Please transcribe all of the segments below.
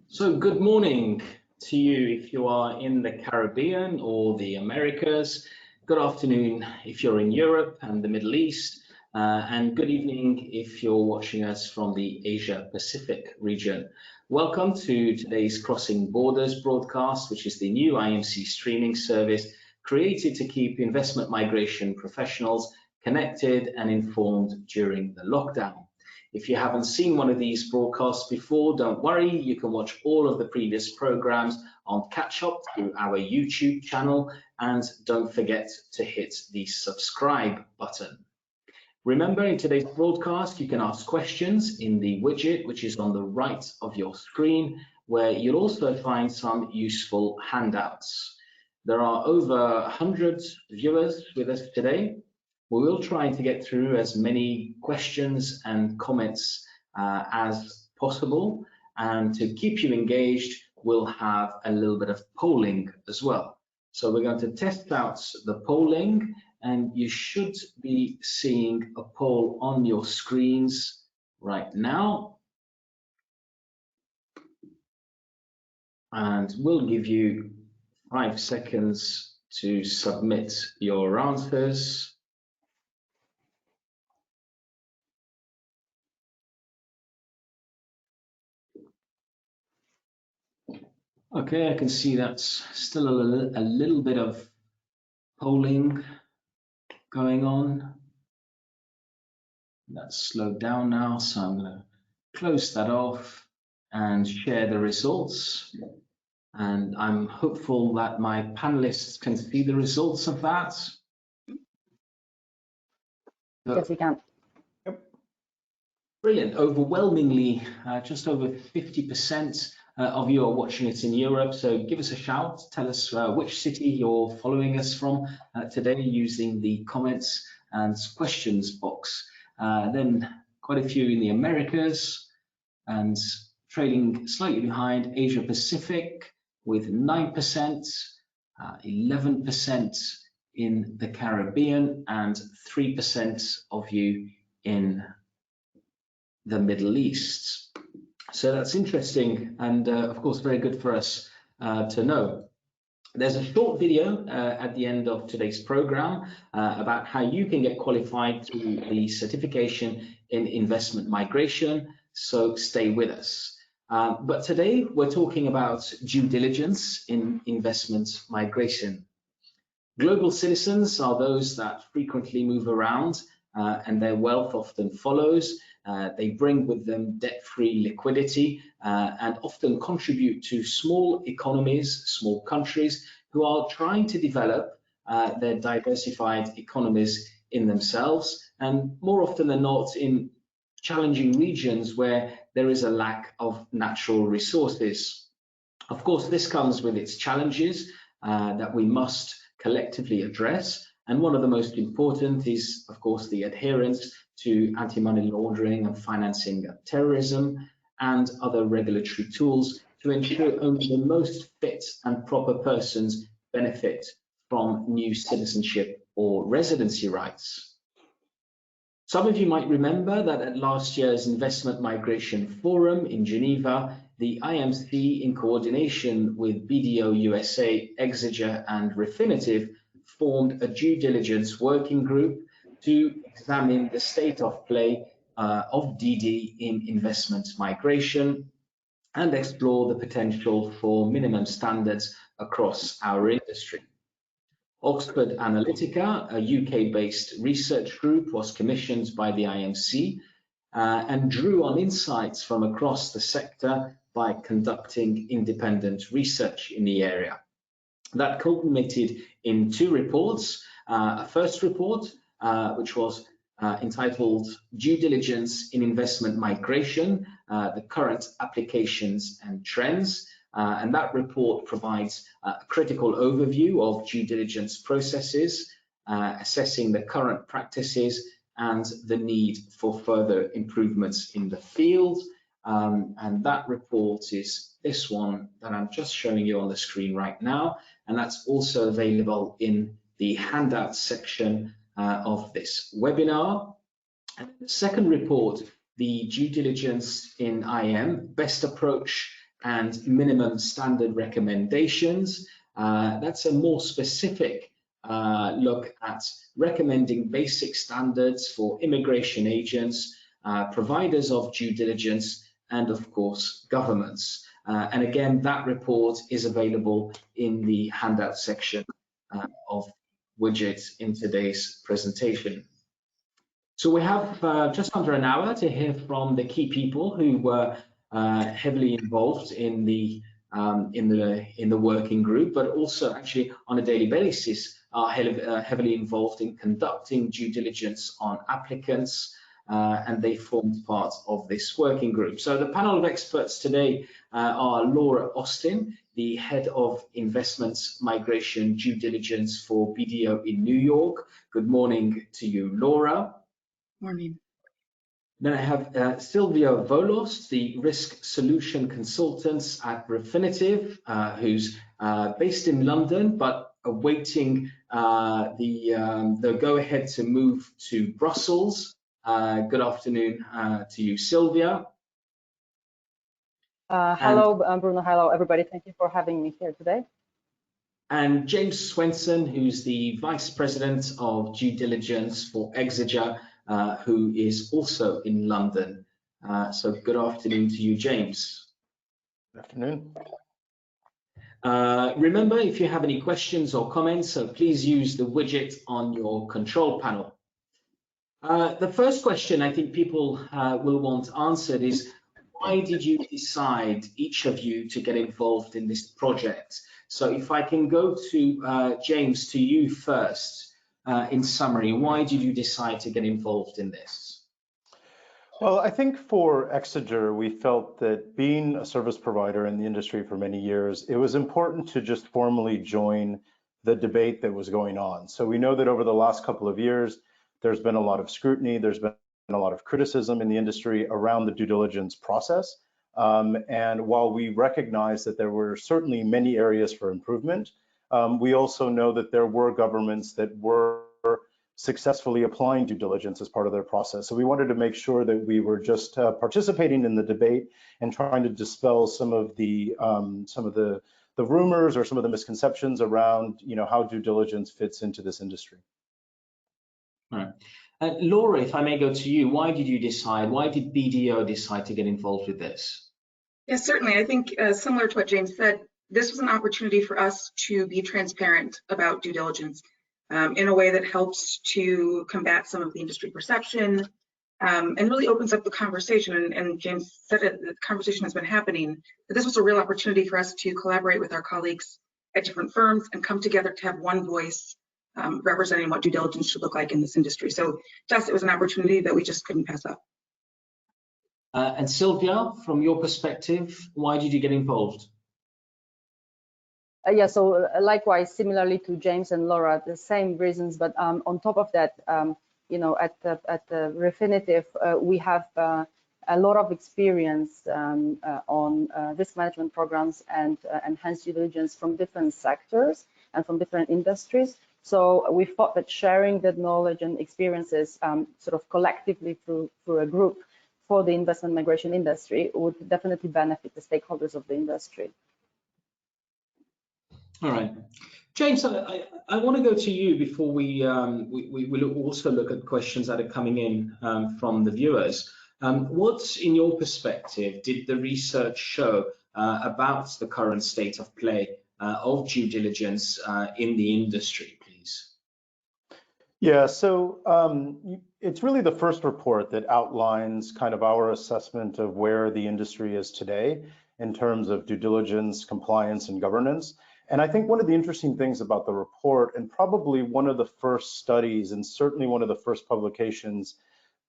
So good morning to you if you are in the Caribbean or the Americas. Good afternoon if you're in Europe and the Middle East. And good evening if you're watching us from the Asia Pacific region. Welcome to today's Crossing Borders broadcast, which is the new IMC streaming service created to keep investment migration professionals connected and informed during the lockdown. If you haven't seen one of these broadcasts before, don't worry, you can watch all of the previous programs on catch up through our YouTube channel, and don't forget to hit the subscribe button. Remember, in today's broadcast, you can ask questions in the widget, which is on the right of your screen, where you'll also find some useful handouts. There are over 100 viewers with us today. We will try to get through as many questions and comments as possible, and to keep you engaged, we'll have a little bit of polling as well. So we're going to test out the polling, and you should be seeing a poll on your screens right now. And we'll give you 5 seconds to submit your answers. Okay, I can see that's still a little bit of polling going on. That's slowed down now, so I'm going to close that off and share the results. And I'm hopeful that my panelists can see the results of that. Yes, we can. Yep. Brilliant. Overwhelmingly, just over 50% of you are watching it in Europe, so give us a shout. Tell us which city you're following us from today using the comments and questions box. Then quite a few in the Americas, and trailing slightly behind Asia Pacific with 9%, 11% in the Caribbean, and 3% of you in the Middle East. So that's interesting, and of course very good for us to know. There's a short video at the end of today's program about how you can get qualified through the certification in investment migration, so stay with us. But today we're talking about due diligence in investment migration. Global citizens are those that frequently move around and their wealth often follows. They bring with them debt-free liquidity and often contribute to small economies, small countries who are trying to develop their diversified economies in themselves, and more often than not in challenging regions where there is a lack of natural resources. Of course, this comes with its challenges that we must collectively address. And one of the most important is, of course, the adherence to anti-money laundering and financing of terrorism and other regulatory tools to ensure only the most fit and proper persons benefit from new citizenship or residency rights. Some of you might remember that at last year's Investment Migration Forum in Geneva, the IMC, in coordination with BDO USA, Exiger and Refinitiv, formed a due diligence working group to examine the state of play of DD in investment migration and explore the potential for minimum standards across our industry. Oxford Analytica, a UK-based research group, was commissioned by the IMC and drew on insights from across the sector by conducting independent research in the area. That culminated in 2 reports. A first report, which was entitled Due Diligence in Investment Migration, the Current Applications and Trends. And that report provides a critical overview of due diligence processes, assessing the current practices and the need for further improvements in the field. And that report is this one that I'm just showing you on the screen right now. And that's also available in the handout section of this webinar. And the second report, the Due Diligence in IM, Best Approach and minimum standard recommendations. That's a more specific look at recommending basic standards for immigration agents, providers of due diligence, and of course, governments. And again, that report is available in the handout section of widget in today's presentation. So we have just under an hour to hear from the key people who were heavily involved in the working group, but also actually on a daily basis are heavily involved in conducting due diligence on applicants, and they formed part of this working group. So the panel of experts today are Laura Austin, the head of investments migration due diligence for BDO in New York. Good morning to you, Laura. Morning. Then I have Sylwia Wolos, the risk solution consultant at Refinitiv, who's based in London, but awaiting the go-ahead to move to Brussels. Good afternoon to you, Sylwia. Hello, Bruno. Hello, everybody. Thank you for having me here today. And James Swenson, who's the Vice President of Due Diligence for Exiger, who is also in London. So good afternoon to you, James. Good afternoon. Remember, if you have any questions or comments, so please use the widget on your control panel. The first question I think people will want answered is, why did you decide, each of you, to get involved in this project? So if I can go to James, to you first, in summary, why did you decide to get involved in this? Well, I think for Exiger, we felt that being a service provider in the industry for many years, it was important to just formally join the debate that was going on. So we know that over the last couple of years, there's been a lot of scrutiny, there's been a lot of criticism in the industry around the due diligence process. And while we recognize that there were certainly many areas for improvement, we also know that there were governments that were successfully applying due diligence as part of their process. So we wanted to make sure that we were just participating in the debate and trying to dispel some of the rumors or some of the misconceptions around, how due diligence fits into this industry. Right. Laura, if I may go to you, why did BDO decide to get involved with this? Yes, certainly. I think similar to what James said, this was an opportunity for us to be transparent about due diligence in a way that helps to combat some of the industry perception and really opens up the conversation. And James said it, the conversation has been happening, but this was a real opportunity for us to collaborate with our colleagues at different firms and come together to have one voice representing what due diligence should look like in this industry. So to us, it was an opportunity that we just couldn't pass up. And Sylwia, from your perspective, why did you get involved? Yeah, so likewise, similarly to James and Laura, the same reasons, but on top of that, at the Refinitiv, we have a lot of experience on risk management programs and enhanced due diligence from different sectors and from different industries. So we thought that sharing that knowledge and experiences sort of collectively through a group for the investment migration industry would definitely benefit the stakeholders of the industry. All right, James, I want to go to you before we also look at questions that are coming in from the viewers. What, in your perspective, did the research show about the current state of play of due diligence in the industry, please? Yeah, so it's really the first report that outlines kind of our assessment of where the industry is today in terms of due diligence, compliance, and governance. And I think one of the interesting things about the report, and probably one of the first studies, and certainly one of the first publications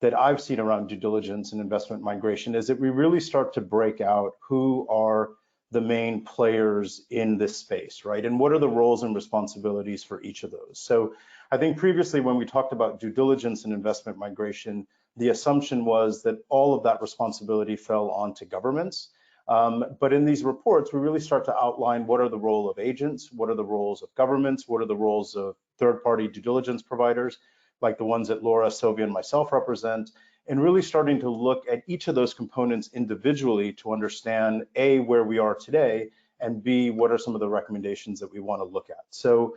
that I've seen around due diligence and investment migration, is that we really start to break out who are the main players in this space, right? And what are the roles and responsibilities for each of those? So I think previously when we talked about due diligence and investment migration, the assumption was that all of that responsibility fell onto governments. But in these reports, we really start to outline what are the role of agents, what are the roles of governments, what are the roles of third-party due diligence providers, like the ones that Laura, Sylwia, and myself represent, and really starting to look at each of those components individually to understand A, where we are today, and B, what are some of the recommendations that we want to look at. So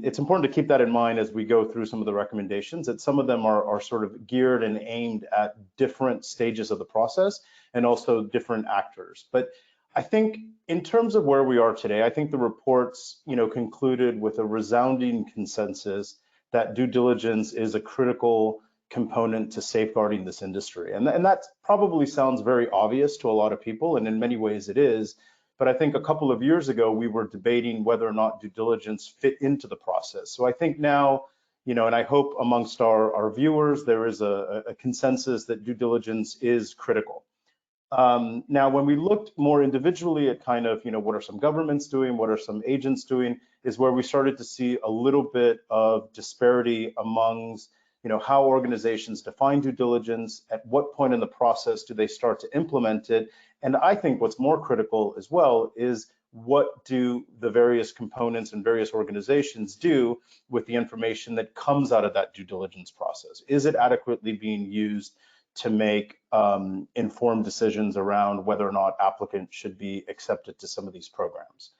it's important to keep that in mind as we go through some of the recommendations, that some of them are sort of geared and aimed at different stages of the process and also different actors. But I think in terms of where we are today, I think the reports, concluded with a resounding consensus that due diligence is a critical component to safeguarding this industry. And that probably sounds very obvious to a lot of people, and in many ways it is. But I think a couple of years ago, we were debating whether or not due diligence fit into the process. So I think now, and I hope amongst our viewers, there is a consensus that due diligence is critical. Now, when we looked more individually at kind of, what are some governments doing, what are some agents doing, is where we started to see a little bit of disparity amongst, how organizations define due diligence, at what point in the process do they start to implement it, and I think what's more critical as well is what do the various components and various organizations do with the information that comes out of that due diligence process? Is it adequately being used to make informed decisions around whether or not applicants should be accepted to some of these programs?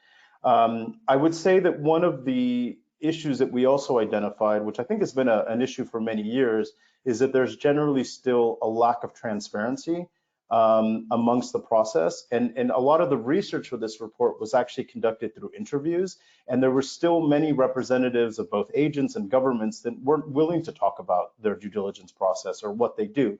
I would say that one of the issues that we also identified, which I think has been an issue for many years, is that there's generally still a lack of transparency amongst the process. And a lot of the research for this report was actually conducted through interviews, and there were still many representatives of both agents and governments that weren't willing to talk about their due diligence process or what they do.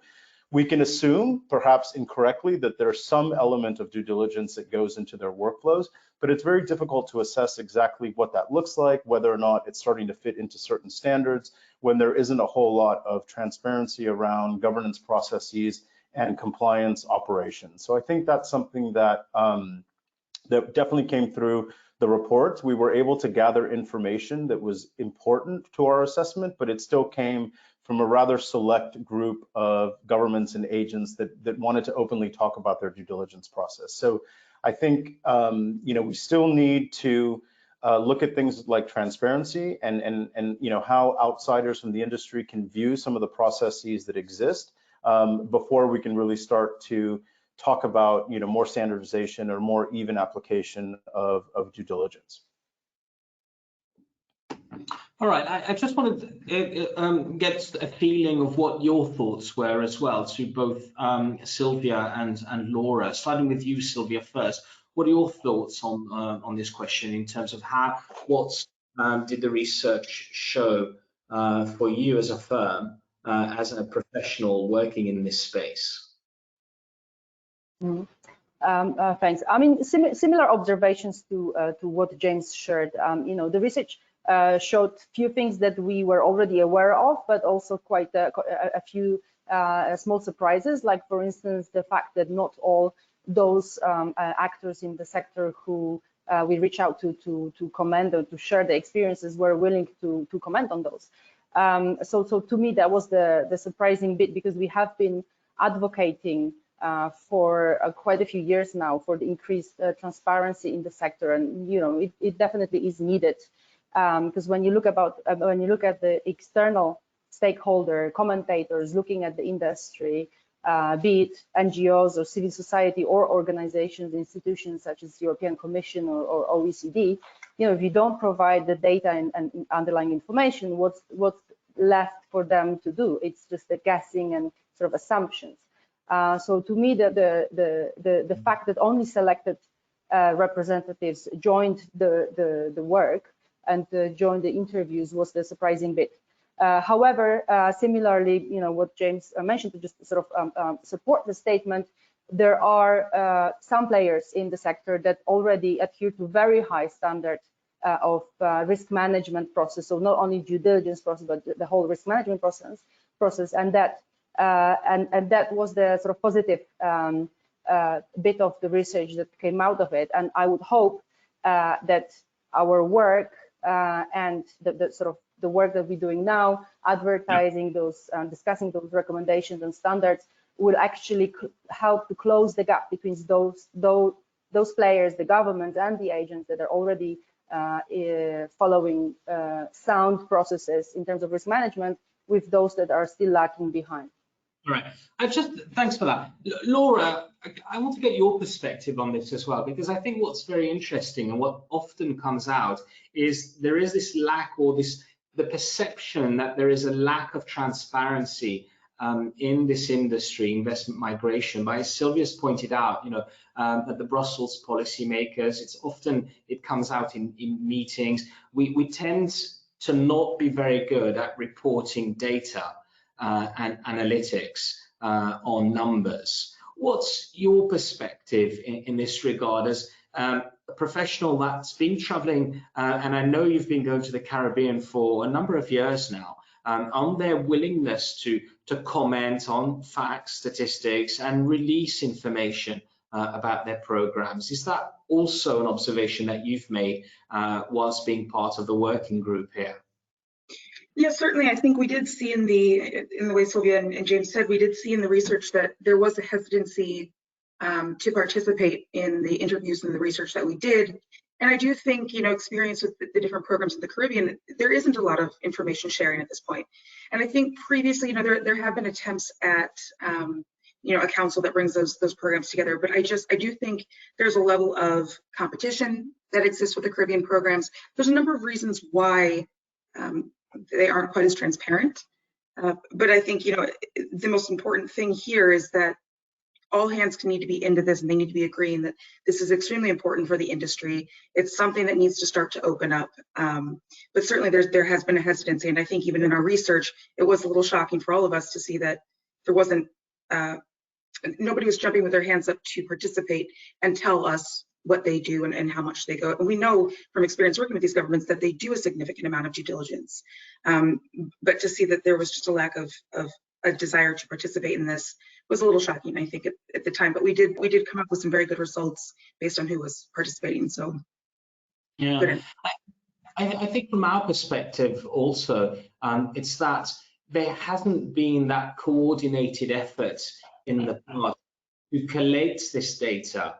We can assume, perhaps incorrectly, that there's some element of due diligence that goes into their workflows, but it's very difficult to assess exactly what that looks like, whether or not it's starting to fit into certain standards, when there isn't a whole lot of transparency around governance processes and compliance operations. So I think that's something that that definitely came through the reports. We were able to gather information that was important to our assessment, but it still came from a rather select group of governments and agents that wanted to openly talk about their due diligence process. So I think we still need to look at things like transparency and how outsiders from the industry can view some of the processes that exist before we can really start to talk about more standardization or more even application of due diligence. All right, I just wanted to get a feeling of what your thoughts were as well, to both Sylwia and Laura. Starting with you, Sylwia, first. What are your thoughts on this question in terms of what did the research show for you as a firm, as a professional working in this space? Thanks. I mean, similar observations to what James shared. The research showed few things that we were already aware of, but also quite a few small surprises, like, for instance, the fact that not all those actors in the sector who we reach out to comment or to share the experiences were willing to comment on those. So to me, that was the surprising bit, because we have been advocating for quite a few years now for the increased transparency in the sector, and it definitely is needed. Because when you look at the external stakeholder commentators looking at the industry, be it NGOs or civil society or organizations, institutions such as European Commission or OECD, if you don't provide the data and underlying information, what's left for them to do? It's just the guessing and sort of assumptions. So to me, the fact that only selected representatives joined the work and joined the interviews was the surprising bit. However, similarly, what James mentioned, to just sort of support the statement, there are some players in the sector that already adhere to very high standards of risk management process. So not only due diligence process, but the whole risk management process, and that was the sort of positive bit of the research that came out of it. And I would hope that our work and the sort of the work that we're doing now, advertising those, discussing those recommendations and standards, will actually help to close the gap between those players, the government and the agents that are already following sound processes in terms of risk management, with those that are still lacking behind. All right. Thanks for that. Laura, I want to get your perspective on this as well, because I think what's very interesting and what often comes out is there is this lack, or the perception that there is a lack of transparency in this industry, investment migration. But as Sylwia's pointed out, at the Brussels policymakers, it comes out in meetings. We tend to not be very good at reporting data and analytics on numbers. What's your perspective in this regard as a professional that's been traveling, and I know you've been going to the Caribbean for a number of years now, on their willingness to comment on facts, statistics, and release information about their programs? Is that also an observation that you've made whilst being part of the working group here? Yes, certainly. I think we did see in the way Sylwia and James said, we did see in the research that there was a hesitancy to participate in the interviews and the research that we did. And I do think, experience with the different programs in the Caribbean, there isn't a lot of information sharing at this point. And I think previously, there have been attempts at, a council that brings those programs together. But I do think there's a level of competition that exists with the Caribbean programs. There's a number of reasons why they aren't quite as transparent. But I think, the most important thing here is that all hands need to be into this, and they need to be agreeing that this is extremely important for the industry. It's something that needs to start to open up. But certainly there has been a hesitancy. And I think even in our research, it was a little shocking for all of us to see that there wasn't, nobody was jumping with their hands up to participate and tell us what they do and how much they go. And we know from experience working with these governments that they do a significant amount of due diligence. But to see that there was just a lack of a desire to participate in this was a little shocking, I think, at the time. But we did come up with some very good results based on who was participating. So yeah, I think from our perspective also, it's that there hasn't been that coordinated effort in the past to collate this data.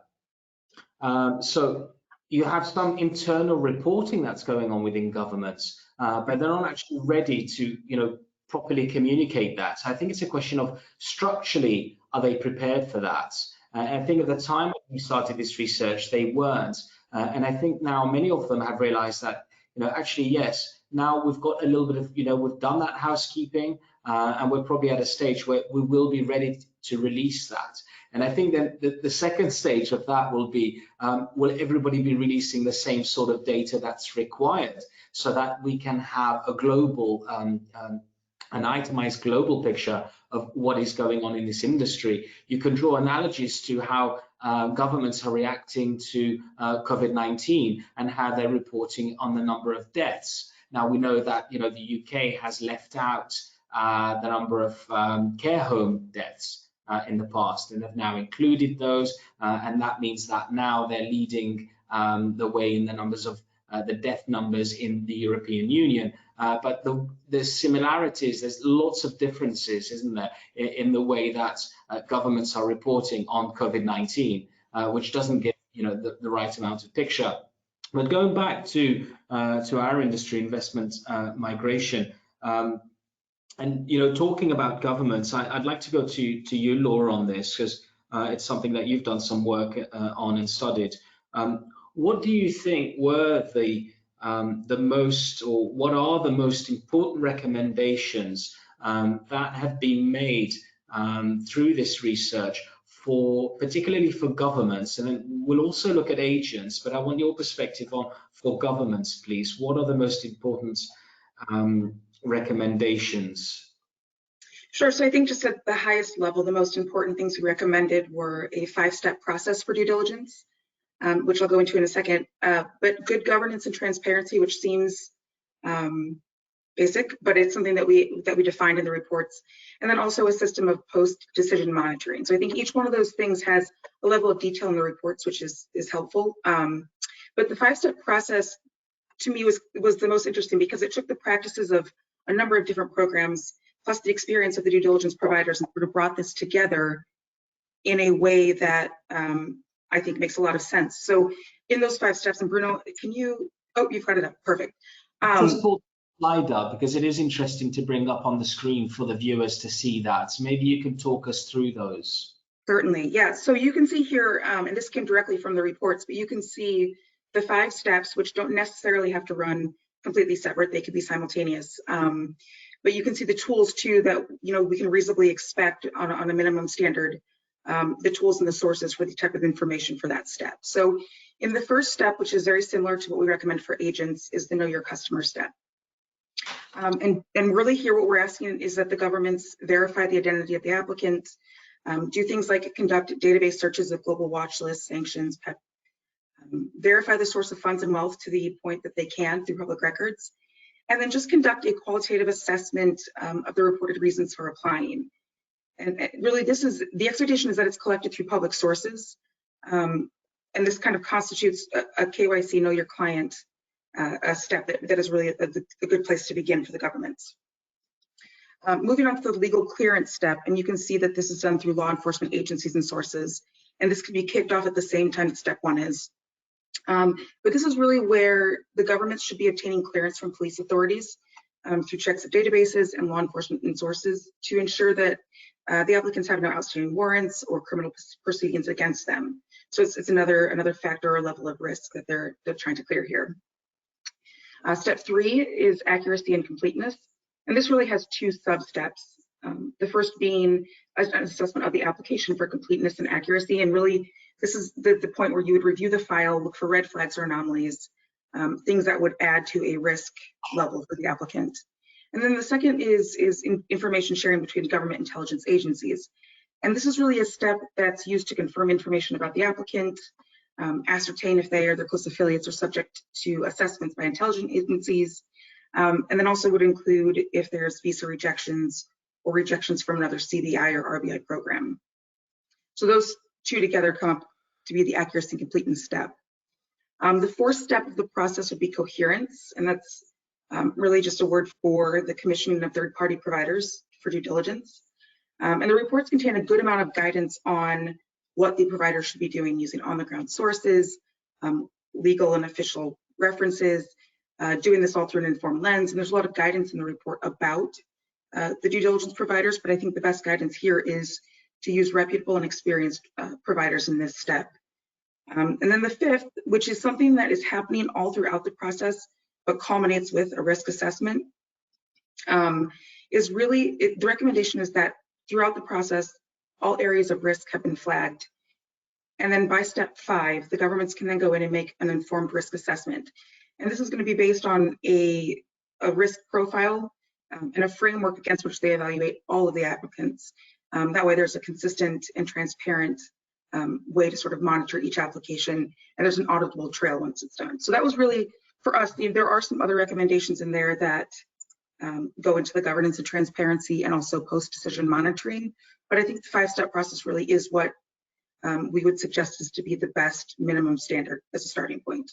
So you have some internal reporting that's going on within governments, but they're not actually ready to, properly communicate that. So I think it's a question of structurally, are they prepared for that? I think at the time when we started this research, they weren't. And I think now many of them have realized that, actually, yes, now we've got a little bit of, we've done that housekeeping, and we're probably at a stage where we will be ready to release that. And I think that the second stage of that will be, will everybody be releasing the same sort of data that's required so that we can have a global, an itemized global picture of what is going on in this industry. You can draw analogies to how governments are reacting to COVID-19 and how they're reporting on the number of deaths. Now we know that the UK has left out the number of care home deaths in the past and have now included those, and that means that now they're leading the way in the numbers of the death numbers in the European Union. But there's similarities, there's lots of differences, isn't there, in the way that governments are reporting on COVID-19, which doesn't give the right amount of picture. But going back to our industry, investment migration, and talking about governments, I'd like to go to you, Laura, on this, because it's something that you've done some work on and studied. What do you think were the most, or what are the most important recommendations that have been made through this research, particularly for governments? And then we'll also look at agents, but I want your perspective for governments, please. What are the most important recommendations? Sure. So I think just at the highest level, the most important things we recommended were a 5-step process for due diligence, which I'll go into in a second, but good governance and transparency, which seems basic, but it's something that we defined in the reports, and then also a system of post-decision monitoring. So I think each one of those things has a level of detail in the reports, which is helpful. But the 5-step process to me was the most interesting because it took the practices of a number of different programs plus the experience of the due diligence providers and sort of brought this together in a way that I think makes a lot of sense. So in those 5 steps, and Bruno, can you, oh, you've got it up, perfect. Just slide up, because it is interesting to bring up on the screen for the viewers to see that. So maybe you can talk us through those. Certainly, yeah. So you can see here, and this came directly from the reports, but you can see the 5 steps, which don't necessarily have to run completely separate. They could be simultaneous. But you can see the tools too that we can reasonably expect on a minimum standard, the tools and the sources for the type of information for that step. So in the first step, which is very similar to what we recommend for agents, is the know your customer step. And really here what we're asking is that the governments verify the identity of the applicant, do things like conduct database searches of global watch lists, sanctions, PEP, verify the source of funds and wealth to the point that they can through public records, and then just conduct a qualitative assessment of the reported reasons for applying. And really the expectation is that it's collected through public sources. And this kind of constitutes a KYC, know your client, a step that is really a good place to begin for the governments. Moving on to the legal clearance step, and you can see that this is done through law enforcement agencies and sources, and this can be kicked off at the same time that step 1 is. But this is really where the governments should be obtaining clearance from police authorities through checks of databases and law enforcement and sources to ensure that the applicants have no outstanding warrants or criminal proceedings against them. So it's another factor or level of risk that they're trying to clear here. Step 3 is accuracy and completeness, and this really has 2 sub-steps. The first being an assessment of the application for completeness and accuracy, and really this is the point where you would review the file, look for red flags or anomalies, things that would add to a risk level for the applicant. And then the second is information sharing between government intelligence agencies. And this is really a step that's used to confirm information about the applicant, ascertain if they or their close affiliates are subject to assessments by intelligence agencies, and then also would include if there's visa rejections or rejections from another CBI or RBI program. So those 2 together come up to be the accuracy and completeness step. The 4th step of the process would be coherence, and that's really just a word for the commissioning of third-party providers for due diligence. And the reports contain a good amount of guidance on what the provider should be doing using on-the-ground sources, legal and official references, doing this all through an informed lens. And there's a lot of guidance in the report about the due diligence providers, but I think the best guidance here is to use reputable and experienced providers in this step. And then the 5th, which is something that is happening all throughout the process, but culminates with a risk assessment, is really, the recommendation is that throughout the process, all areas of risk have been flagged. And then by step 5, the governments can then go in and make an informed risk assessment. And this is going to be based on a risk profile and a framework against which they evaluate all of the applicants. That way there's a consistent and transparent way to sort of monitor each application, and there's an auditable trail once it's done. So that was really, for us, there are some other recommendations in there that go into the governance and transparency and also post-decision monitoring. But I think the 5-step process really is what we would suggest is to be the best minimum standard as a starting point.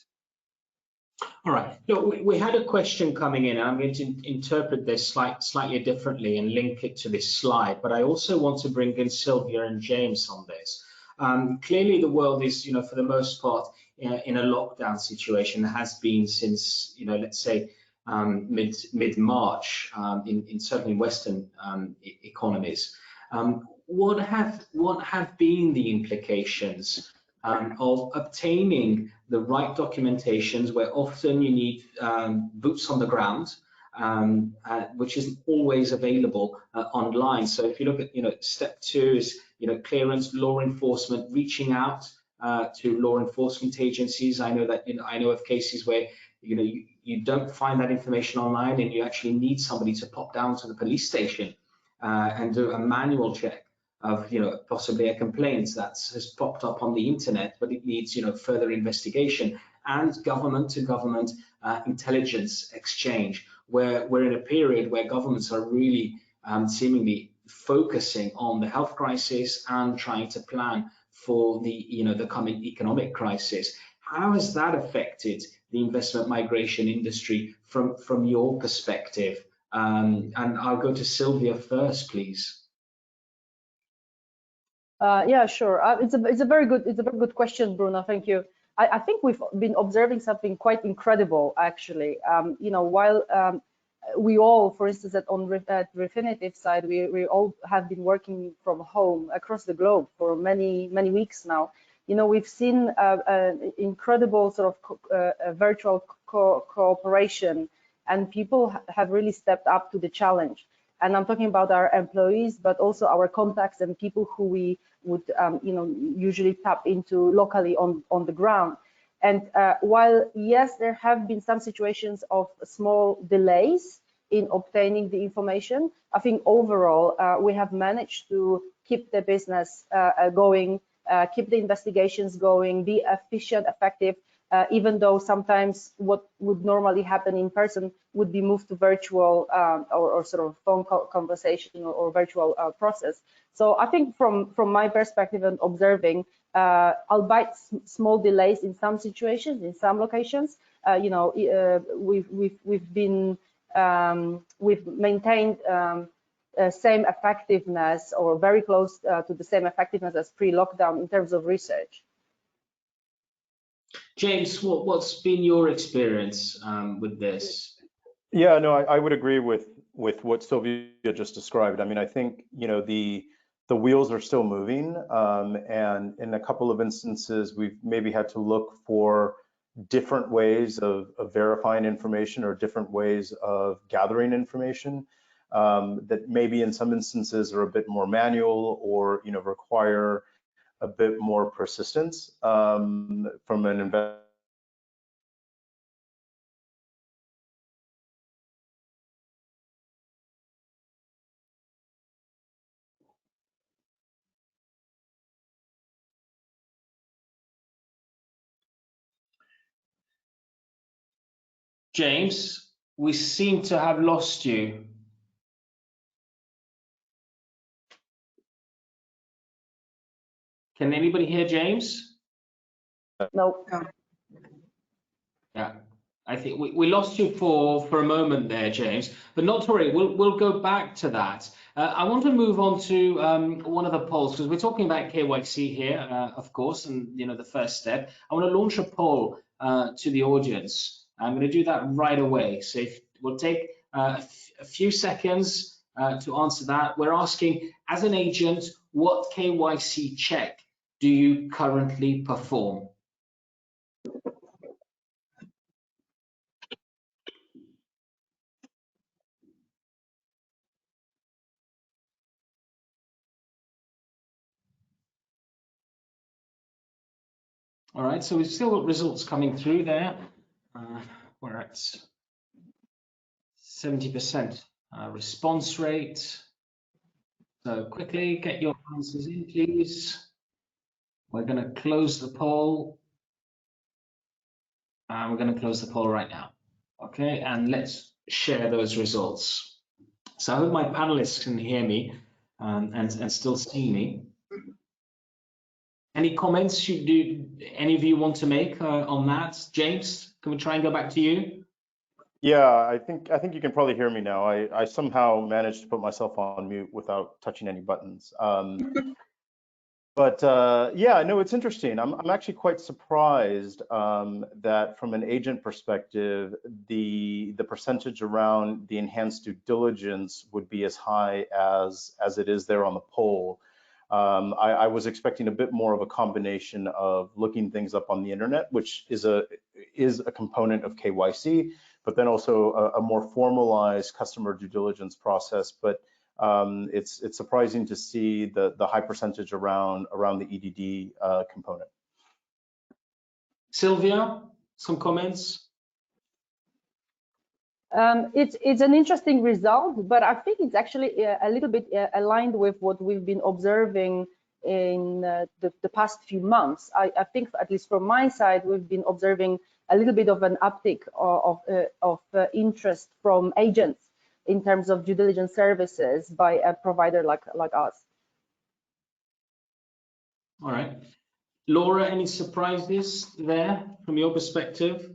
All right. Look, we had a question coming in. I'm going to interpret this slightly differently and link it to this slide, but I also want to bring in Sylwia and James on this. Clearly, the world is, for the most part, in a lockdown situation. It has been since, let's say, mid-March in certainly Western economies. What have been the implications of obtaining the right documentations, where often you need boots on the ground, which isn't always available online? So if you look at, step 2 is, clearance, law enforcement, reaching out to law enforcement agencies. I know that, I know of cases where, you don't find that information online, and you actually need somebody to pop down to the police station and do a manual check of, possibly a complaint that has popped up on the internet, but it needs, further investigation and government to government intelligence exchange, where we're in a period where governments are really seemingly focusing on the health crisis and trying to plan for the, the coming economic crisis. How has that affected the investment migration industry from your perspective? And I'll go to Sylwia first, please. Yeah, sure. It's a very good question, Bruno. Thank you. I think we've been observing something quite incredible, actually. While we all, for instance, at Refinitiv side, we all have been working from home across the globe for many weeks now. You know, we've seen an incredible sort of virtual cooperation, and people have really stepped up to the challenge. And I'm talking about our employees, but also our contacts and people who we would, you know, usually tap into locally on the ground. And while, yes, there have been some situations of small delays in obtaining the information, I think overall we have managed to keep the business going, keep the investigations going, be efficient, effective, even though sometimes what would normally happen in person would be moved to virtual or sort of phone conversation or virtual process. So I think from my perspective and observing, albeit small delays in some situations, in some locations, you know, we've maintained same effectiveness or very close to the same effectiveness as pre-lockdown in terms of research. James, what's been your experience with this? Yeah, no, I would agree with what Sylwia just described. I mean, I think, you know, the wheels are still moving, and in a couple of instances, we've maybe had to look for different ways of verifying information or different ways of gathering information that maybe in some instances are a bit more manual or, you know, require a bit more persistence from an investor. James, we seem to have lost you. Can anybody hear James? No. Yeah, I think we lost you for a moment there, James, but not to worry, we'll go back to that. I want to move on to one of the polls, because we're talking about KYC here, of course, and you know, the first step. I want to launch a poll to the audience. I'm going to do that right away. So we'll take a few seconds to answer that. We're asking, as an agent, what KYC check do you currently perform? All right, so we've still got results coming through there. We're at 70% response rate. So quickly get your answers in, please. We're going to close the poll. We're going to close the poll right now. Okay, and let's share those results. So I hope my panelists can hear me and still see me. Any comments any of you want to make on that? James, can we try and go back to you? Yeah, I think you can probably hear me now. I somehow managed to put myself on mute without touching any buttons. But yeah, no, it's interesting. I'm actually quite surprised that from an agent perspective, the percentage around the enhanced due diligence would be as high as it is there on the poll. I was expecting a bit more of a combination of looking things up on the internet, which is a component of KYC, but then also a more formalized customer due diligence process. But it's surprising to see the high percentage around the EDD component. Sylwia, some comments? It's an interesting result, but I think it's actually a little bit aligned with what we've been observing in the past few months. I think, at least from my side, we've been observing a little bit of an uptick of interest from agents in terms of due diligence services by a provider like us. All right. Laura, any surprises there from your perspective?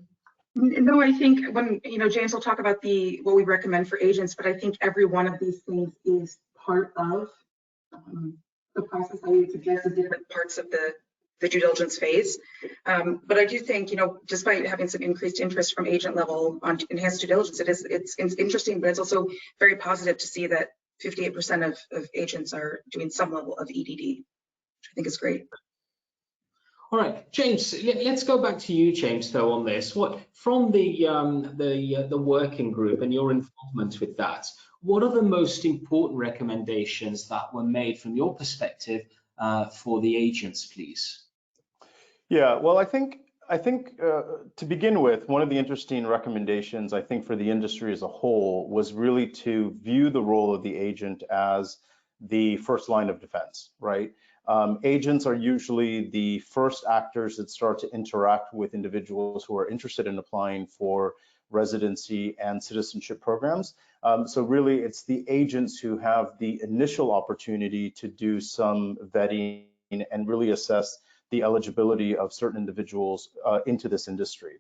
No, I think when, you know, James will talk about what we recommend for agents, but I think every one of these things is part of the process. I would suggest the different parts of the the due diligence phase. But I do think, you know, despite having some increased interest from agent level on enhanced due diligence, it's interesting, but it's also very positive to see that 58% of agents are doing some level of EDD, which I think is great. All right, James, let's go back to you, James, though, on this. What from the working group and your involvement with that, what are the most important recommendations that were made from your perspective for the agents, please? Yeah, well, I think to begin with, one of the interesting recommendations I think for the industry as a whole was really to view the role of the agent as the first line of defense, right? Agents are usually the first actors that start to interact with individuals who are interested in applying for residency and citizenship programs. So really, it's the agents who have the initial opportunity to do some vetting and really assess the eligibility of certain individuals into this industry.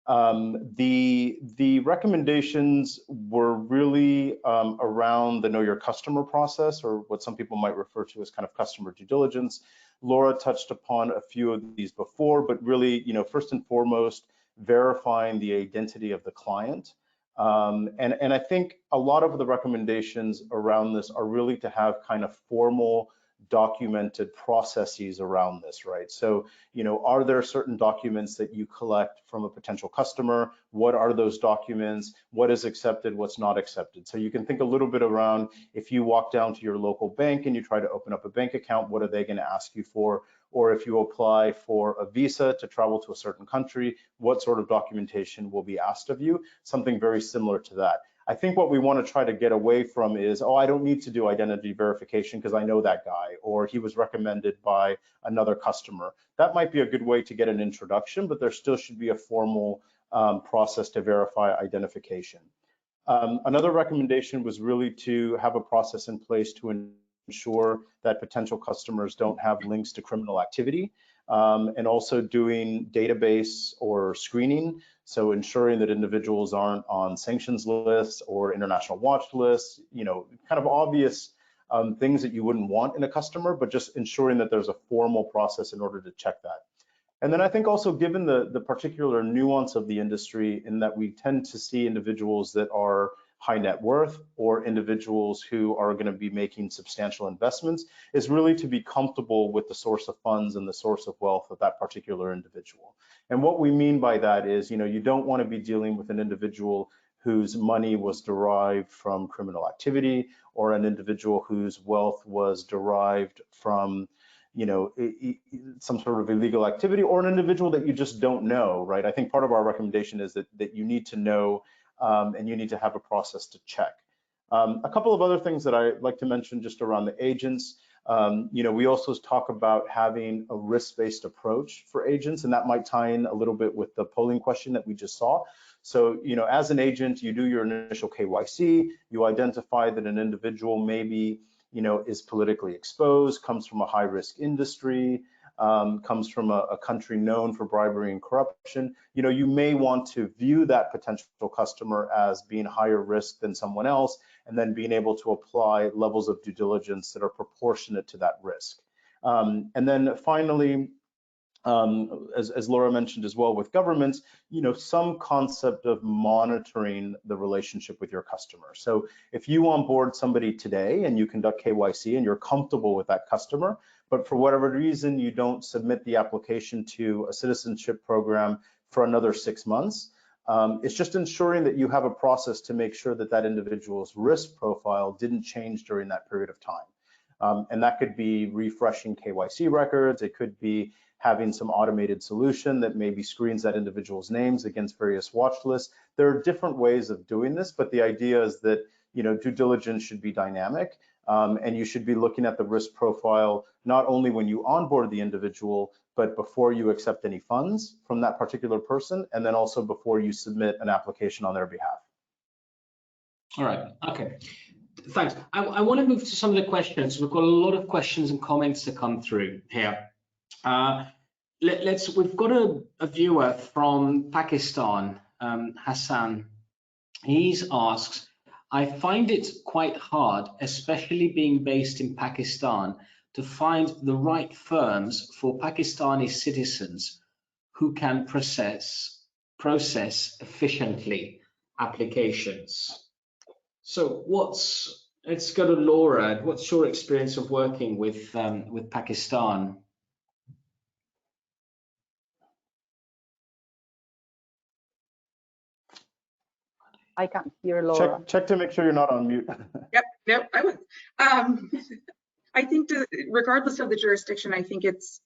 The recommendations were really around the know your customer process, or what some people might refer to as kind of customer due diligence. Laura touched upon a few of these before, but really, you know, first and foremost, verifying the identity of the client. And I think a lot of the recommendations around this are really to have kind of formal documented processes around this, right? So, you know, are there certain documents that you collect from a potential customer? What are those documents? What is accepted? What's not accepted? So you can think a little bit around, if you walk down to your local bank and you try to open up a bank account, what are they going to ask you for? Or if you apply for a visa to travel to a certain country, what sort of documentation will be asked of you? Something very similar to that. I think what we want to try to get away from is, oh, I don't need to do identity verification because I know that guy, or he was recommended by another customer. That might be a good way to get an introduction, but there still should be a formal process to verify identification. Another recommendation was really to have a process in place to ensure that potential customers don't have links to criminal activity, and also doing database or screening. So ensuring that individuals aren't on sanctions lists or international watch lists, you know, kind of obvious things that you wouldn't want in a customer, but just ensuring that there's a formal process in order to check that. And then I think also, given the particular nuance of the industry, in that we tend to see individuals that are high net worth or individuals who are going to be making substantial investments, is really to be comfortable with the source of funds and the source of wealth of that particular individual. And what we mean by that is, you know, you don't want to be dealing with an individual whose money was derived from criminal activity, or an individual whose wealth was derived from, you know, some sort of illegal activity, or an individual that you just don't know, right? I think part of our recommendation is that you need to know, and you need to have a process to check. A couple of other things that I'd like to mention just around the agents. You know, we also talk about having a risk-based approach for agents, and that might tie in a little bit with the polling question that we just saw. So, you know, as an agent, you do your initial KYC, you identify that an individual maybe, you know, is politically exposed, comes from a high-risk industry, comes from a country known for bribery and corruption. You know, you may want to view that potential customer as being higher risk than someone else, and then being able to apply levels of due diligence that are proportionate to that risk. And then finally, as Laura mentioned as well, with governments, you know, some concept of monitoring the relationship with your customer. So if you onboard somebody today and you conduct KYC and you're comfortable with that customer, but for whatever reason you don't submit the application to a citizenship program for another 6 months, it's just ensuring that you have a process to make sure that that individual's risk profile didn't change during that period of time. And that could be refreshing KYC records. It could be having some automated solution that maybe screens that individual's names against various watch lists. There are different ways of doing this, but the idea is that, you know, due diligence should be dynamic, and you should be looking at the risk profile not only when you onboard the individual, but before you accept any funds from that particular person, and then also before you submit an application on their behalf. All right, okay. Thanks. I want to move to some of the questions. We've got a lot of questions and comments to come through here. We've got a viewer from Pakistan, Hassan. He asks, I find it quite hard, especially being based in Pakistan, to find the right firms for Pakistani citizens who can process efficiently applications. So let's go to Laura. What's your experience of working with Pakistan? I can't hear Laura. Check to make sure you're not on mute. Yep, I was. I think regardless of the jurisdiction, I think it's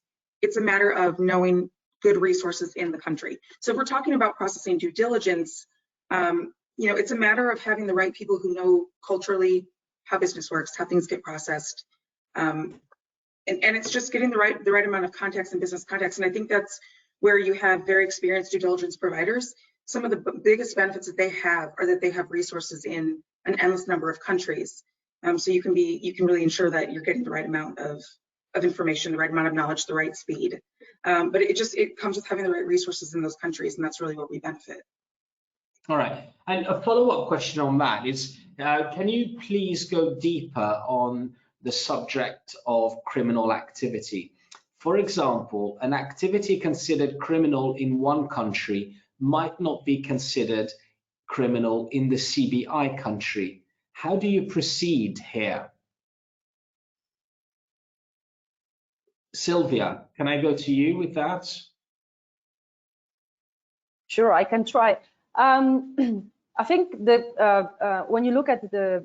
a matter of knowing good resources in the country. So if we're talking about processing due diligence, it's a matter of having the right people who know culturally how business works, how things get processed. And it's just getting the right amount of context and business context. And I think that's where you have very experienced due diligence providers. Some of the biggest benefits that they have are that they have resources in an endless number of countries. So you can really ensure that you're getting the right amount of information, the right amount of knowledge, the right speed. But it comes with having the right resources in those countries, and that's really what we benefit. All right, and a follow-up question on that is, can you please go deeper on the subject of criminal activity? For example, an activity considered criminal in one country might not be considered criminal in the CBI country. How do you proceed here? Sylwia, can I go to you with that? Sure, I can try. I think that when you look at the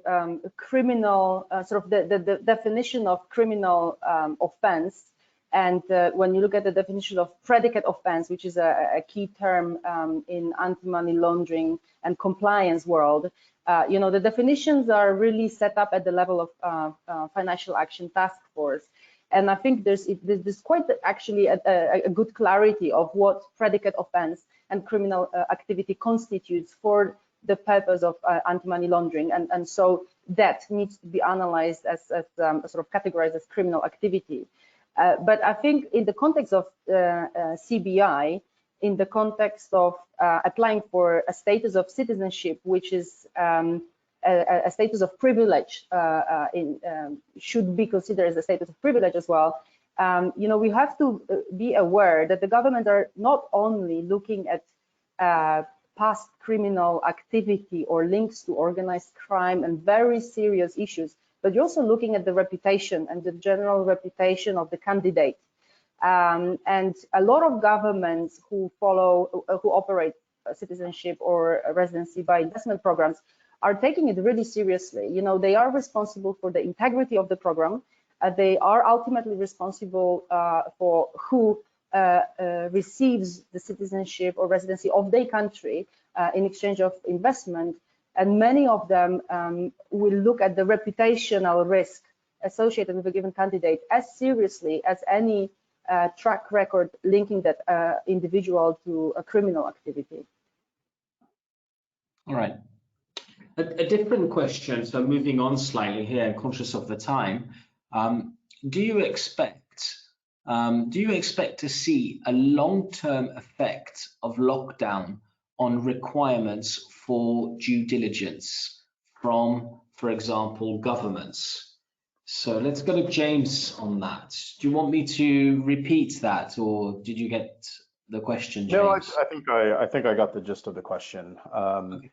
criminal, sort of the definition of criminal offense, and when you look at the definition of predicate offense, which is a key term in anti-money laundering and compliance world, the definitions are really set up at the level of Financial Action Task Force. And I think there's quite actually a good clarity of what predicate offense and criminal activity constitutes for the purpose of anti-money laundering. And so that needs to be analyzed as sort of categorized as criminal activity. But I think in the context of CBI, in the context of applying for a status of citizenship, which is a status of privilege, should be considered as a status of privilege as well. We have to be aware that the government are not only looking at past criminal activity or links to organized crime and very serious issues, but you're also looking at the reputation and the general reputation of the candidate. And a lot of governments who operate citizenship or residency by investment programs are taking it really seriously. They are responsible for the integrity of the program. They are ultimately responsible for who receives the citizenship or residency of their country in exchange of investment. And many of them will look at the reputational risk associated with a given candidate as seriously as any track record linking that individual to a criminal activity. All right. A different question, so moving on slightly here, and conscious of the time, do you expect to see a long-term effect of lockdown on requirements for due diligence from, for example, governments? So let's go to James on that. Do you want me to repeat that, or did you get the question, James? No, I think I got the gist of the question. Okay.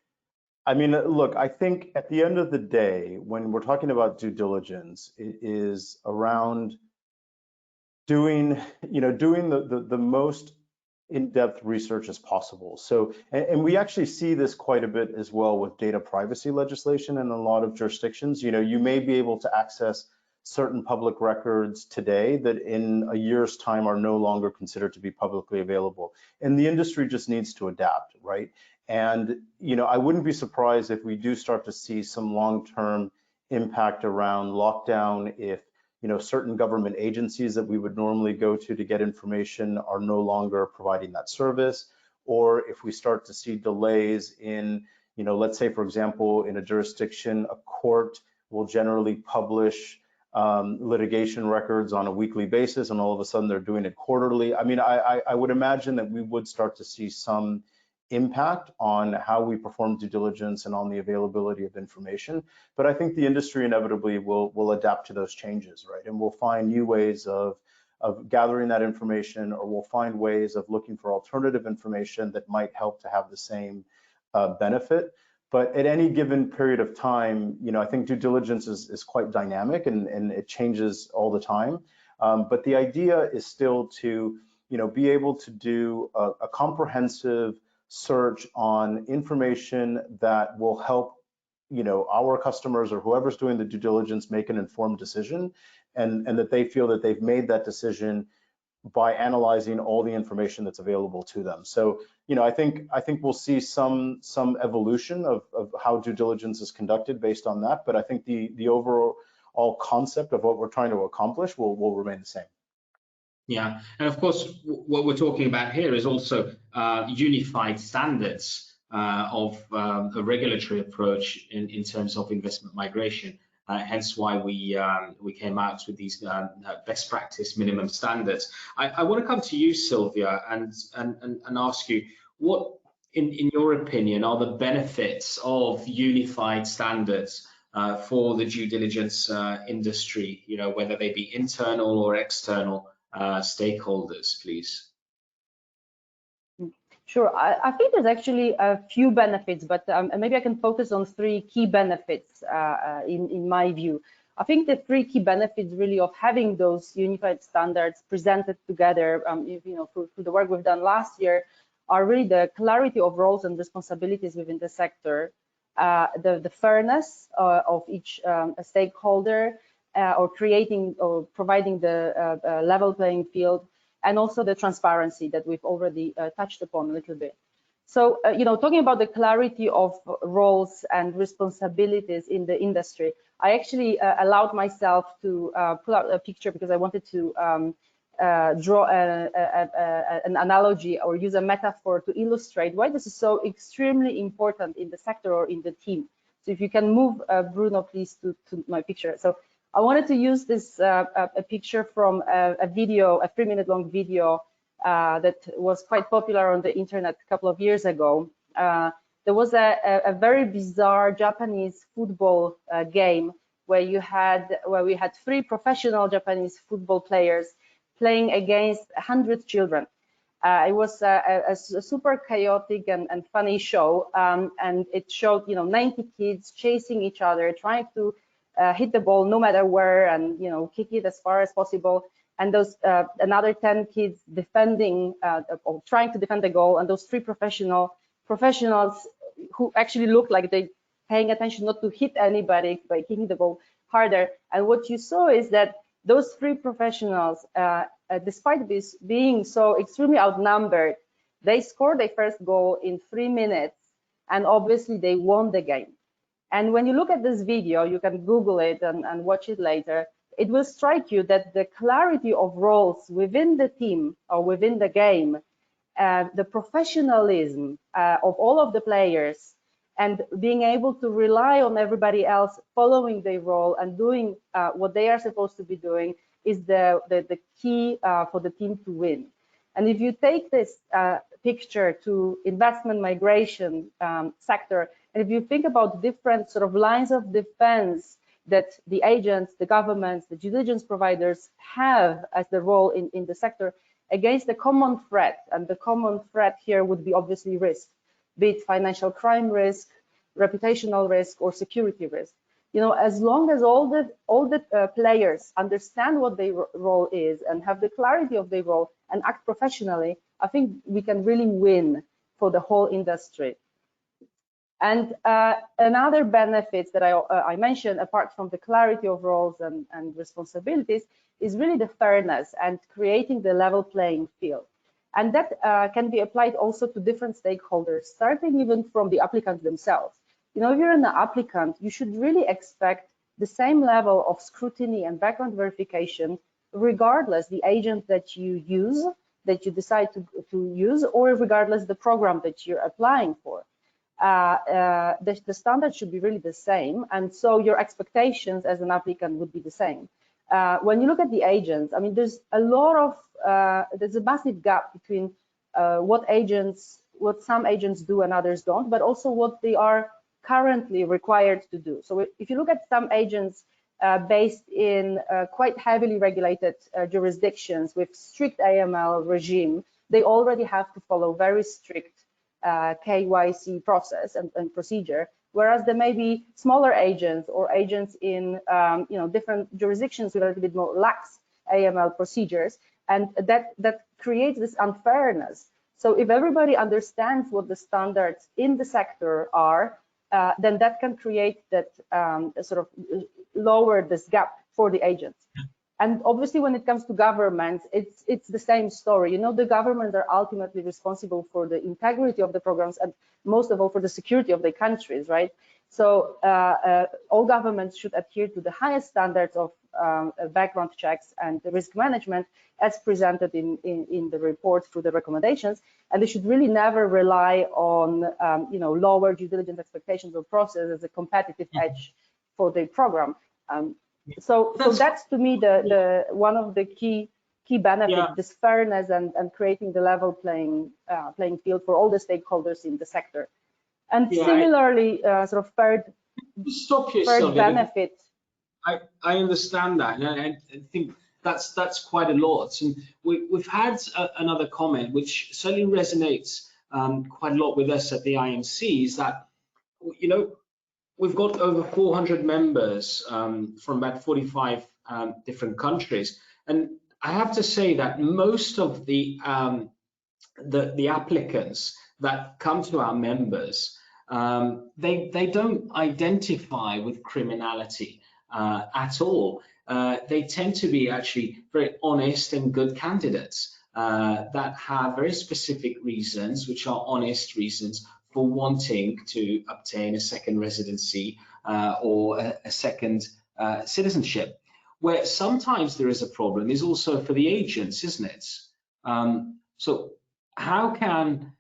I mean, look, I think at the end of the day, when we're talking about due diligence, it is around doing the most in-depth research as possible. So, and we actually see this quite a bit as well with data privacy legislation in a lot of jurisdictions. You may be able to access certain public records today that in a year's time are no longer considered to be publicly available. And the industry just needs to adapt, right? And, I wouldn't be surprised if we do start to see some long-term impact around lockdown if, certain government agencies that we would normally go to get information are no longer providing that service, or if we start to see delays in, let's say, for example, in a jurisdiction, a court will generally publish litigation records on a weekly basis, and all of a sudden they're doing it quarterly. I mean, I would imagine that we would start to see some impact on how we perform due diligence and on the availability of information. But I think the industry inevitably will adapt to those changes, right? And we'll find new ways of gathering that information, or we'll find ways of looking for alternative information that might help to have the same benefit. But at any given period of time, I think due diligence is quite dynamic, and it changes all the time. But the idea is still to, be able to do a comprehensive search on information that will help, our customers or whoever's doing the due diligence make an informed decision, and that they feel that they've made that decision by analyzing all the information that's available to them. So, I think we'll see some evolution of how due diligence is conducted based on that, but I think the overall concept of what we're trying to accomplish will remain the same. Yeah, and of course, what we're talking about here is also unified standards of a regulatory approach in terms of investment migration. Hence why we came out with these best practice minimum standards. I want to come to you, Sylwia, and ask you, what, in your opinion, are the benefits of unified standards for the due diligence industry? Whether they be internal or external stakeholders, please. Sure. I think there's actually a few benefits, but maybe I can focus on 3 key benefits in my view. I think the 3 key benefits really of having those unified standards presented together, through the work we've done last year, are really the clarity of roles and responsibilities within the sector, the fairness of each stakeholder, or creating or providing the level playing field, and also the transparency that we've already touched upon a little bit. So, talking about the clarity of roles and responsibilities in the industry, I actually allowed myself to pull out a picture because I wanted to draw an analogy or use a metaphor to illustrate why this is so extremely important in the sector or in the team. So if you can move, Bruno, please, to my picture. So I wanted to use this a picture from a video, a 3-minute long video that was quite popular on the internet a couple of years ago. There was a very bizarre Japanese football game where we had 3 professional Japanese football players playing against 100 children. It was a super chaotic and funny show, and it showed 90 kids chasing each other, trying to hit the ball no matter where, and kick it as far as possible. And those another 10 kids defending or trying to defend the goal, and those 3 professionals who actually looked like they paying attention not to hit anybody by kicking the ball harder. And what you saw is that those 3 professionals, despite this being so extremely outnumbered, they scored their first goal in 3 minutes, and obviously they won the game. And when you look at this video, you can Google it and watch it later, it will strike you that the clarity of roles within the team or within the game, the professionalism of all of the players, and being able to rely on everybody else following their role and doing what they are supposed to be doing is the key for the team to win. And if you take this picture to investment migration sector, and if you think about different sort of lines of defense that the agents, the governments, the due diligence providers have as the role in the sector against the common threat, and the common threat here would be obviously risk, be it financial crime risk, reputational risk, or security risk. As long as all the players understand what their role is and have the clarity of their role and act professionally, I think we can really win for the whole industry. And another benefit that I mentioned, apart from the clarity of roles and responsibilities, is really the fairness and creating the level playing field. And that can be applied also to different stakeholders, starting even from the applicants themselves. If you're an applicant, you should really expect the same level of scrutiny and background verification, regardless the agent that you use, that you decide to use, or regardless the program that you're applying for. The standard should be really the same, and so your expectations as an applicant would be the same. When you look at the agents, there's a massive gap between what agents what some agents do and others don't, but also what they are currently required to do. So if you look at some agents based in quite heavily regulated jurisdictions with strict AML regime, they already have to follow very strict KYC process and procedure, whereas there may be smaller agents or agents in different jurisdictions with a little bit more lax AML procedures, and that creates this unfairness. So if everybody understands what the standards in the sector are, then that can create that sort of lower this gap for the agents. And obviously, when it comes to governments, it's the same story. You know, the governments are ultimately responsible for the integrity of the programs and most of all for the security of their countries, right? So all governments should adhere to the highest standards of background checks and the risk management as presented in the report through the recommendations, and they should really never rely on lower due diligence expectations or process as a competitive edge for the program. So that's to me the one of the key benefits, this fairness and creating the level playing field for all the stakeholders in the sector. And similarly, sort of third benefit. I understand that, and I think that's quite a lot. And we've had another comment which certainly resonates quite a lot with us at the IMC, is that, you know, we've got over 400 members from about 45 different countries, and I have to say that most of the applicants that come to our members, they don't identify with criminality at all. They tend to be actually very honest and good candidates that have very specific reasons, which are honest reasons for wanting to obtain a second residency or a second citizenship. Where sometimes there is a problem is also for the agents, isn't it? So how can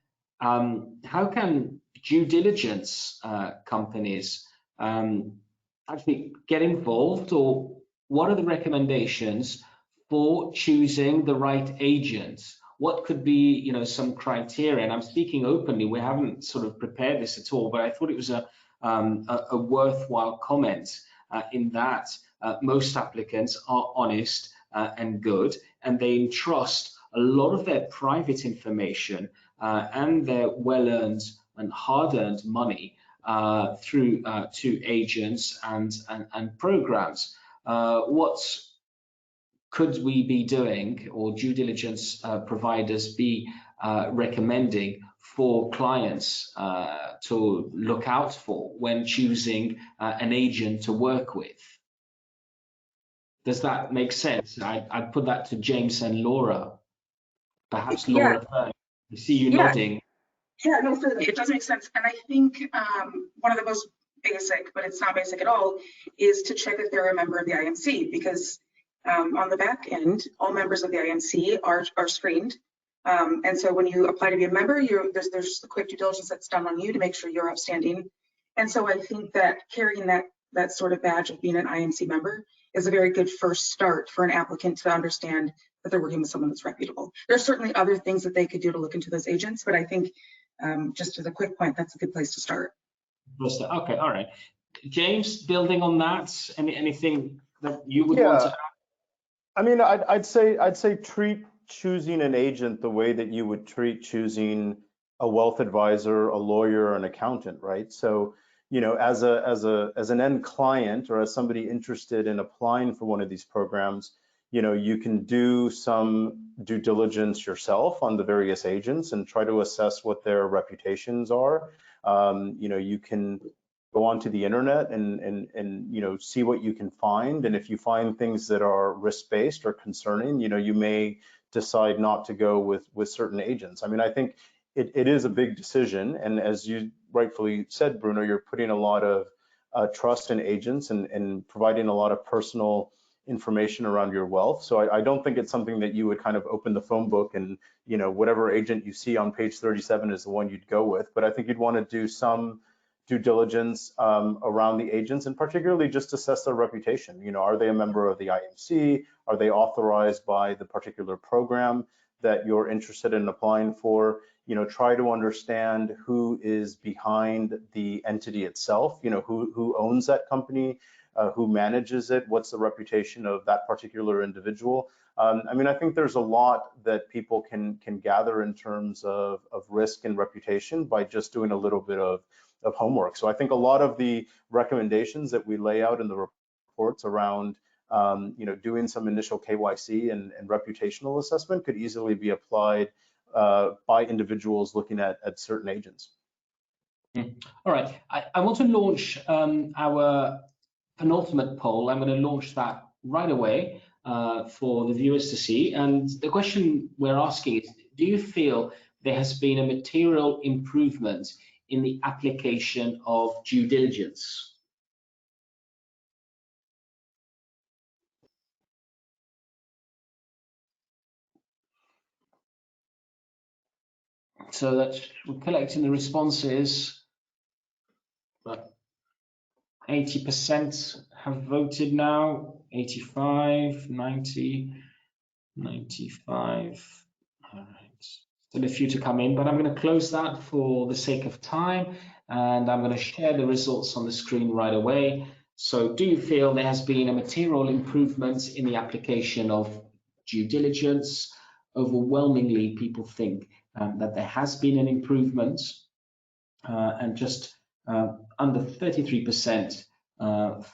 due diligence companies actually get involved, or what are the recommendations for choosing the right agent? What could be, you know, some criteria? And I'm speaking openly. We haven't sort of prepared this at all, but I thought it was a worthwhile comment in that most applicants are honest and good, and they entrust a lot of their private information and their well-earned and hard-earned money through to agents and programs. What could we be doing, or due diligence providers be recommending for clients to look out for when choosing an agent to work with? Does that make sense? I'd put that to James and Laura. Perhaps Laura first. I see you nodding. Yeah, no, certainly it does make sense. And I think one of the most basic, but it's not basic at all, is to check if they're a member of the IMC, because on the back end, all members of the IMC are screened. And so when you apply to be a member, there's the quick due diligence that's done on you to make sure you're outstanding. And so I think that carrying that sort of badge of being an IMC member is a very good first start for an applicant to understand that they're working with someone that's reputable. There's certainly other things that they could do to look into those agents, but I think just as a quick point, that's a good place to start. Okay, all right. James, building on that, anything that you would want to add? I mean, I'd say treat choosing an agent the way that you would treat choosing a wealth advisor, a lawyer, an accountant, right? So, you know, as an end client or as somebody interested in applying for one of these programs, you know, you can do some due diligence yourself on the various agents and try to assess what their reputations are. You know, you can go onto the internet and you know, see what you can find. And if you find things that are risk-based or concerning, you know, you may decide not to go with certain agents. I mean, I think it is a big decision. And as you rightfully said, Bruno, you're putting a lot of trust in agents and providing a lot of personal information around your wealth. So I don't think it's something that you would kind of open the phone book and, you know, whatever agent you see on page 37 is the one you'd go with. But I think you'd want to do some due diligence around the agents, and particularly just assess their reputation. You know, are they a member of the IMC? Are they authorized by the particular program that you're interested in applying for? try to understand who is behind the entity itself, who owns that company, who manages it, what's the reputation of that particular individual. I think there's a lot that people can gather in terms of risk and reputation by just doing a little bit of homework. So I think a lot of the recommendations that we lay out in the reports around doing some initial KYC and reputational assessment could easily be applied by individuals looking at certain agents. All right, I want to launch our penultimate poll. I'm going to launch that right away for the viewers to see. And the question we're asking is, do you feel there has been a material improvement in the application of due diligence? So that's, we're collecting the responses, but 80% have voted now, 85, 90, 95. All right, still a few to come in, but I'm going to close that for the sake of time, and I'm going to share the results on the screen right away. So do you feel there has been a material improvement in the application of due diligence? Overwhelmingly, people think that there has been an improvement, and just under 33%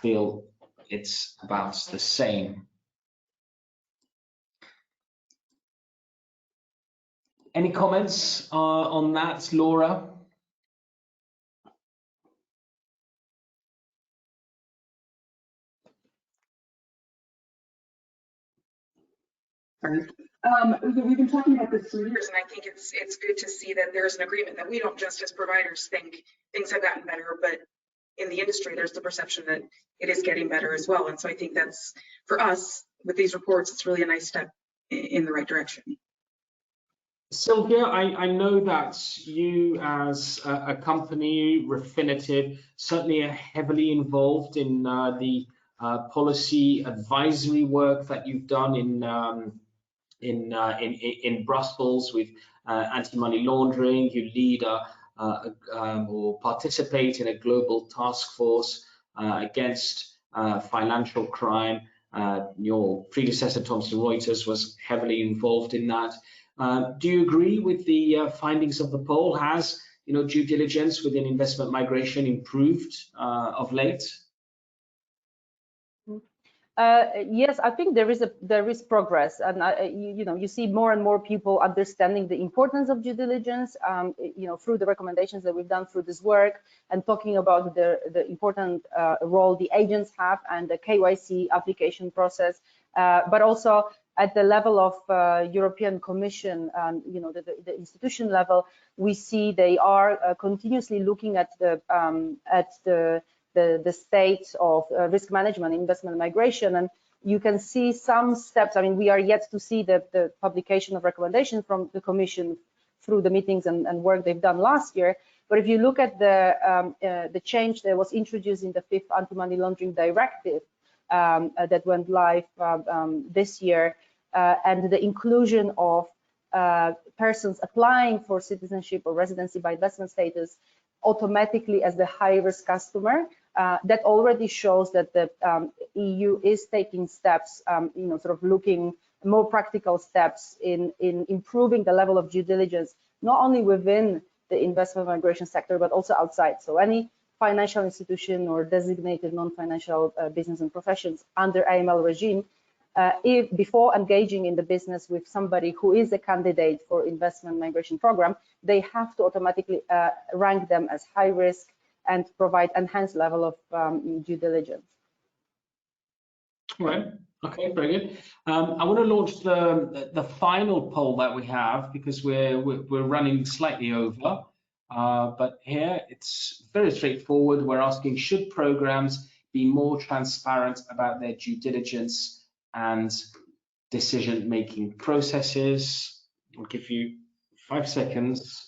feel it's about the same. Any comments on that, Laura? We've been talking about this for years, and I think it's good to see that there's an agreement that we don't just as providers think things have gotten better, but in the industry, there's the perception that it is getting better as well. And so I think that's, for us, with these reports, it's really a nice step in the right direction. Sylwia, I know that you as a company, Refinitiv, certainly are heavily involved in the policy advisory work that you've done in Brussels with anti-money laundering. You lead or participate in a global task force against financial crime. Your predecessor, Thomson Reuters, was heavily involved in that. Do you agree with the findings of the poll? Has due diligence within investment migration improved of late? Yes, I think there is progress, and you see more and more people understanding the importance of due diligence, through the recommendations that we've done through this work, and talking about the important role the agents have and the KYC application process, but also at the level of European Commission, the institution level, we see they are continuously looking at the state of risk management, investment migration, and you can see some steps. I mean, we are yet to see the publication of recommendations from the Commission through the meetings and work they've done last year. But if you look at the change that was introduced in the 5th Anti-Money Laundering Directive that went live this year, and the inclusion of persons applying for citizenship or residency by investment status automatically as the high-risk customer, that already shows that the EU is taking steps, sort of looking more practical steps in improving the level of due diligence, not only within the investment migration sector, but also outside. So any financial institution or designated non-financial business and professions under AML regime, if before engaging in the business with somebody who is a candidate for investment migration program, they have to automatically rank them as high risk and provide enhanced level of due diligence. All right. Okay, very good. I want to launch the final poll that we have, because we're running slightly over. But here it's very straightforward. We're asking, should programs be more transparent about their due diligence and decision-making processes? I'll give you 5 seconds.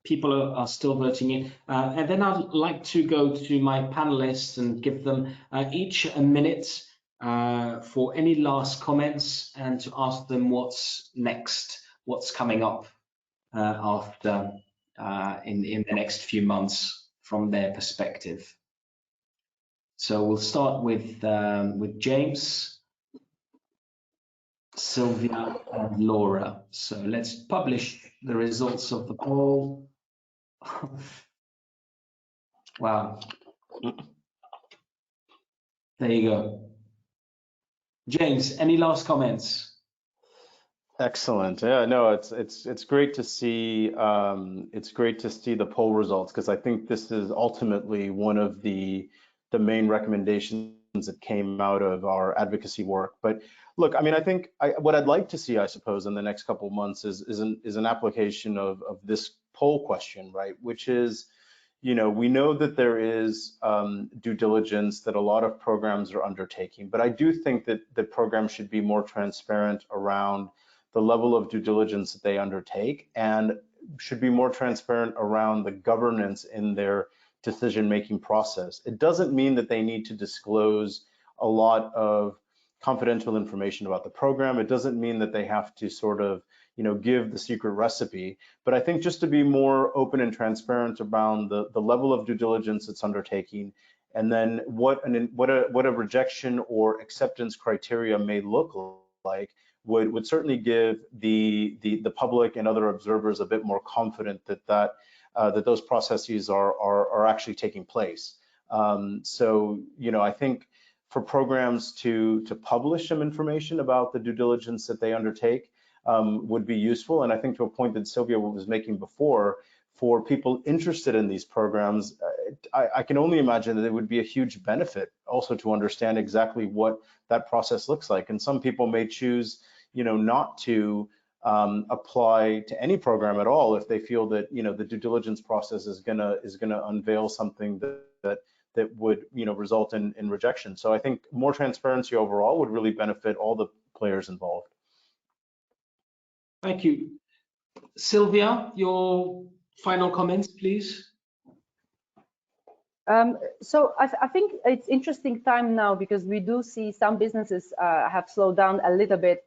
People are still voting in. And then I'd like to go to my panelists and give them each a minute for any last comments and to ask them what's next what's coming up after in the next few months from their perspective. So we'll start with James, Sylwia, and Laura. So let's publish the results of the poll. Wow. There you go. James, any last comments? Excellent. Yeah, no, it's great to see the poll results, because I think this is ultimately one of the main recommendations that came out of our advocacy work. But look, I mean, I think what I'd like to see, I suppose, in the next couple of months is an application of this poll question, right? Which is, you know, we know that there is due diligence that a lot of programs are undertaking, but I do think that the program should be more transparent around the level of due diligence that they undertake, and should be more transparent around the governance in their decision-making process. It doesn't mean that they need to disclose a lot of confidential information about the program. It doesn't mean that they have to sort of, you know, give the secret recipe, but I think just to be more open and transparent around the level of due diligence it's undertaking, and then what a rejection or acceptance criteria may look like, would certainly give the public and other observers a bit more confident that those processes are actually taking place. So, you know, I think for programs to publish some information about the due diligence that they undertake would be useful. And I think to a point that Sylwia was making before, for people interested in these programs, I can only imagine that it would be a huge benefit also to understand exactly what that process looks like. And some people may choose, you know, not to apply to any program at all if they feel that, you know, the due diligence process is gonna unveil something that would, you know, result in rejection. So I think more transparency overall would really benefit all the players involved. Thank you. Sylwia, your final comments, please. So I think it's interesting time now, because we do see some businesses have slowed down a little bit,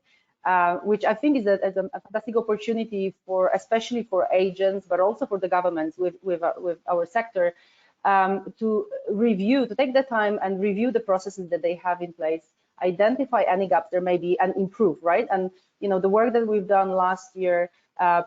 which I think is a fantastic opportunity for, especially for agents, but also for the governments with our sector, to take the time and review the processes that they have in place, identify any gaps there may be, and improve, right? And you know, the work that we've done last year,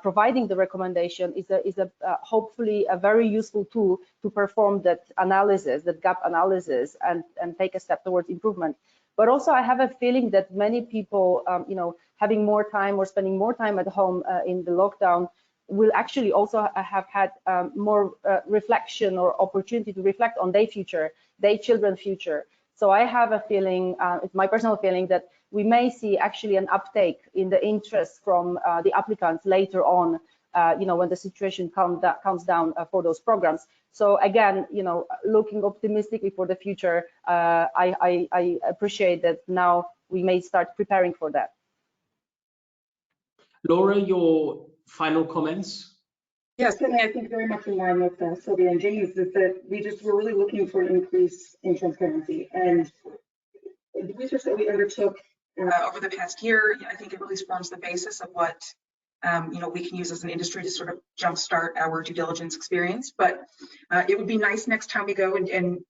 providing the recommendation is hopefully a very useful tool to perform that analysis, that gap analysis, and take a step towards improvement. But also, I have a feeling that many people, you know, having more time or spending more time at home in the lockdown, will actually also have had more reflection or opportunity to reflect on their future, their children's future. So I have a feeling, it's my personal feeling, that we may see actually an uptake in the interest from the applicants later on, you know, when the situation comes down for those programs. So again, you know, looking optimistically for the future, I appreciate that now we may start preparing for that. Laura, your final comments? Yes, certainly. I think very much in line with Sylwia and James, is that we're really looking for an increase in transparency. And the research that we undertook over the past year, I think it really forms the basis of what you know, we can use as an industry to sort of jumpstart our due diligence experience. But it would be nice next time we go and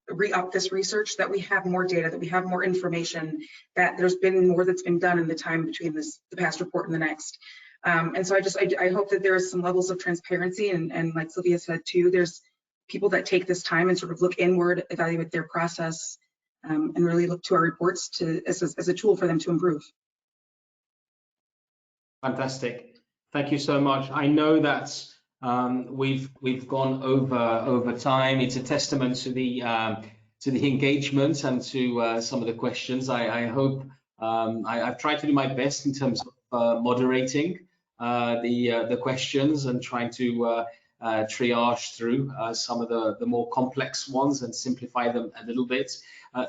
re-up this research, that we have more data, that we have more information, that there's been more that's been done in the time between the past report and the next. And so I hope that there is some levels of transparency, and like Sylwia said too, there's people that take this time and sort of look inward, evaluate their process, and really look to our reports as a tool for them to improve. Fantastic. Thank you so much. I know that we've gone over time. It's a testament to the engagement and to some of the questions. I hope I've tried to do my best in terms of moderating the questions and trying to triage through some of the more complex ones and simplify them a little bit.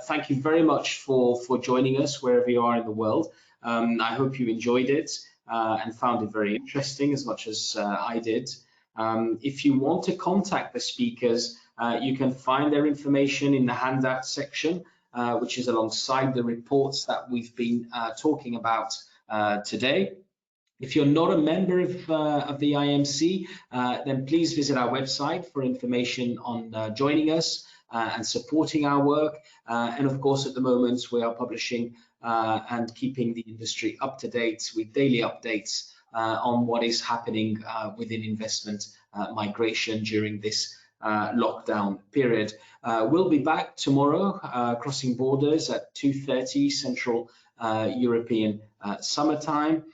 Thank you very much for joining us wherever you are in the world. I hope you enjoyed it and found it very interesting as much as I did. If you want to contact the speakers, you can find their information in the handout section, which is alongside the reports that we've been talking about today. If you're not a member of the IMC, then please visit our website for information on joining us and supporting our work. And of course, at the moment, we are publishing and keeping the industry up to date with daily updates on what is happening within investment migration during this lockdown period. We'll be back tomorrow, crossing borders at 2:30 Central European summertime.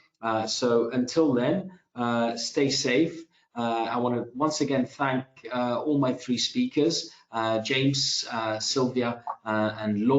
So until then, stay safe. I want to once again thank all my three speakers, James, Sylwia, and Laura.